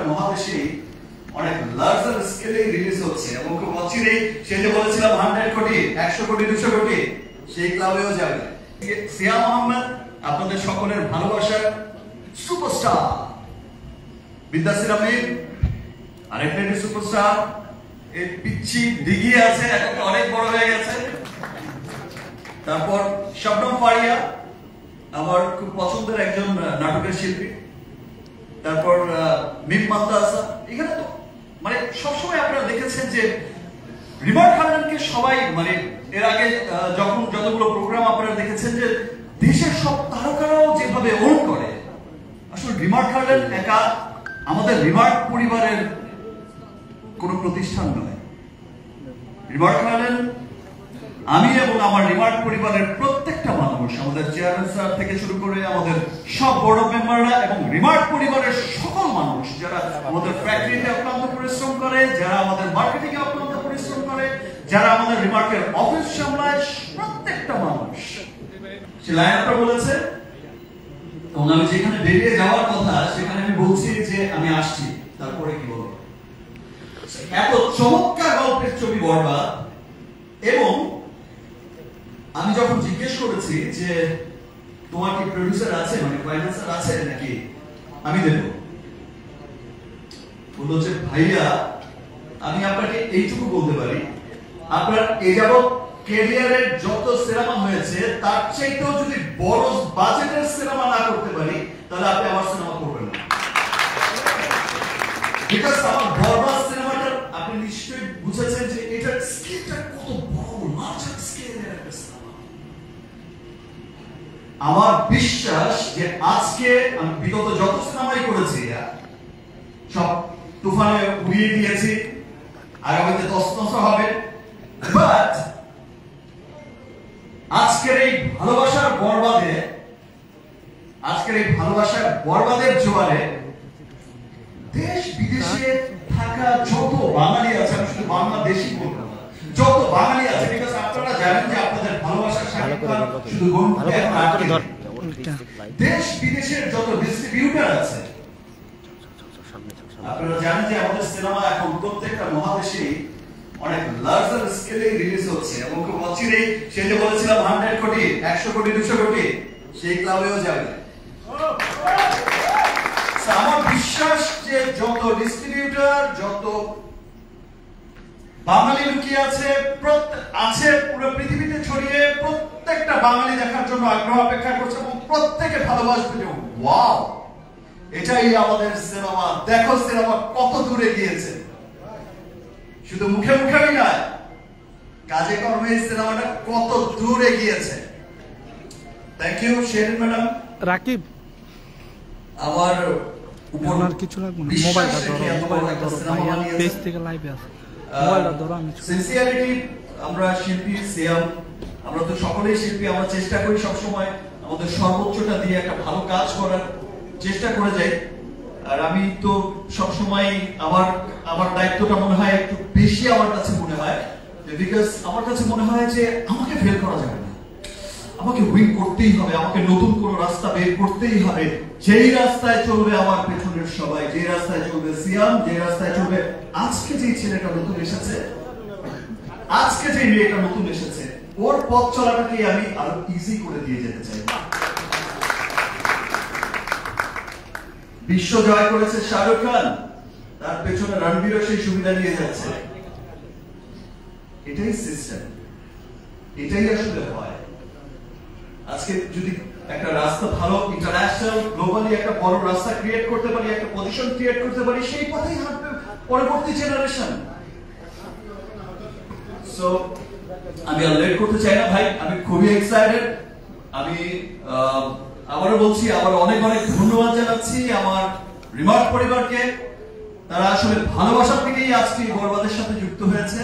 মহাদেশে অনেক লার্জার স্কেলে রিলিজ হচ্ছে এবং খুব অচিরেই সে যে বলেছিলাম 100 কোটি 100 কোটি 200 কোটি সেই ক্লাবেও যাবে। সিয়াম আহমেদ আপনাদের সকলের ভালোবাসার সুপারস্টার, বিদ্যাসির আমির আরেকটা সুপারস্টার, এই পিচ্ছি দিঘি আছে এখন অনেক বড় হয়ে গেছে। তারপর শবনম ফারিয়া আমার খুব পছন্দের একজন নাটকের শিল্পী। তারপর মিম মান্তাসা। এখানে তো মানে সবসময় আপনারা দেখেছেন যে রিমার্ক হার্ডেনকে সবাই মানে এর আগে যখন যতগুলো প্রোগ্রাম আপনারা দেখেছেন যে দেশের সব তারকারাও যেভাবে ওন করে, আসলে রিমার্ক হার্ডেন একা আমাদের রিমার্ক পরিবারের কোন প্রতিষ্ঠান নয়। রিমার্ক হার্ডেন আমি এবং আমার রিমার্ক পরিবারের প্রত্যেকটা মানুষ, আমাদের চেয়ারম্যান স্যার থেকে শুরু করে আমাদের সব বোর্ড অফ মেম্বাররা এবং রিমার্ক পরিবারের সকল মানুষ যারা আমাদের ফ্যাক্টরিতে অক্লান্ত পরিশ্রম করে, যারা আমাদের মার্কেটিং এ অক্লান্ত পরিশ্রম করে, যারা আমাদের রিমার্কের অফিস সামলায়, প্রত্যেকটা মানুষ সে লাইনটা বলেছে। এবং আমি যেখানে বেরিয়ে যাওয়ার কথা সেখানে আমি বলছি যে আমি আসছি, তারপরে কি বলবো। এত চমৎকার গল্পের ছবি বরবাদ। এবং আমি যখন জিজ্ঞেস করেছি যে তোমার কি প্রডিউসার আছে, মানে ফাইন্যান্সার আছে নাকি আমি দেব, বললো যে ভাইয়া আমি আপনাকে এইটুকু বলতে পারি, আপনার এই যাবৎ ক্যারিয়ারের যত সিনেমা হয়েছে তার চাইতেও যদি বড় বাজেটের সিনেমা না করতে পারি তাহলে আপনি আমার সিনেমা করবেন না। বিকজ আমার বরবাদ সিনেমাটা আপনি নিশ্চয়ই বুঝেছেন যে এটার স্কেলটা কত বড়, লার্জার স্কেলের একটা সিনেমা। আমার বিশ্বাস যে আজকে আমি বিগত যত সিনেমাই করেছি সব তুফানে উড়িয়ে দিয়েছি, আগামীতে তছনছ হবে, বাট আজকের এই ভালোবাসার বরবাদে, আজকের এই ভালোবাসার বরবাদের জোয়ারে দেশ বিদেশে থাকা যত বাঙালি আছে, আমি শুধু বাংলাদেশি বলবো না, যত বাঙালি আছে, বিকজ আপনারা জানেন যে আপনাদের ভালোবাসার সাক্ষাৎকার শুধু দেশ বিদেশের যত ডিস্ট্রিবিউটর আছে, আপনারা জানেন যে আমাদের সিনেমা এখন প্রত্যেকটা মহাদেশে অনেক লার্জার স্কেলে রিলিজ হচ্ছে এবং খুব অচিরেই সে যে বলেছিলাম 100 কোটি 100 কোটি 200 কোটি সেই ক্লাবেও যাবে। আমার বিশ্বাস যে যত ডিস্ট্রিবিউটর, যত বাঙালি লুকিয়ে আছে পুরো পৃথিবীতে ছড়িয়ে, প্রত্যেকটা বাঙালি দেখার জন্য আগ্রহ অপেক্ষা করছে এবং প্রত্যেকে ভালোবাসবে যে ওয়াও এটাই আমাদের সিনেমা, দেখো সিনেমা কত দূরে গিয়েছে। শুধু মুখে মুখেই নয়, কাজে কর্মে এই সিনেমাটা কত দূরে গিয়েছে। Thank you Sherin madam. Rakib আমার উপর কিছু লাগবে না, মোবাইলটা ধরো ভাইয়া পেজ থেকে লাইভে আছে, মোবাইলটা ধরো। আমি সিনসিয়ারিটি, আমরা শিল্পী সিয়াম, আমরা তো সকলেই শিল্পী, আমরা চেষ্টা করি সব সময় আমাদের সর্বোচ্চটা দিয়ে একটা ভালো কাজ করার চেষ্টা করে যাই। আর আমি তো সব সময় আমার দায়িত্বটা মনে হয় একটু বেশি আমার কাছে মনে হয়, বিকজ আমার কাছে মনে হয় যে আমাকে ফেল করা যাবে না, আমাকে উইন করতেই হবে, আমাকে নতুন কোন রাস্তা বের করতেই হবে, যেই রাস্তায় চলবে আমার পেছনের সবাই, যে রাস্তায় চলবে সিয়াম, যে রাস্তায় চলবে আজকে যে ছেলেটা নতুন এসেছে, আজকে যে মেয়েটা নতুন এসেছে, ওর পথ চলাটাকে আমি আরো ইজি করে দিয়ে যেতে চাই। বিশ্ব জয় করেছে শাহরুখ খান, তার পেছনে রণবীরও সেই সুবিধা নিয়ে যাচ্ছে। এটাই সিস্টেম, এটাই আসলে হয়। আজকে যদি একটা রাস্তা ভালো ইন্টারন্যাশনাল গ্লোবালি একটা বড় রাস্তা ক্রিয়েট করতে পারি, একটা পজিশন ক্রিয়েট করতে পারি, সেই পথেই হাঁটবে পরবর্তী জেনারেশন। সো আমি আর লেট করতে চাই না ভাই, আমি খুবই এক্সাইটেড। আমি আবারও বলছি, আবার অনেক অনেক ধন্যবাদ জানাচ্ছি আমার রিমার্ক পরিবারকে। তারা আসলে ভালোবাসা থেকেই আজকে বরবাদের সাথে যুক্ত হয়েছে।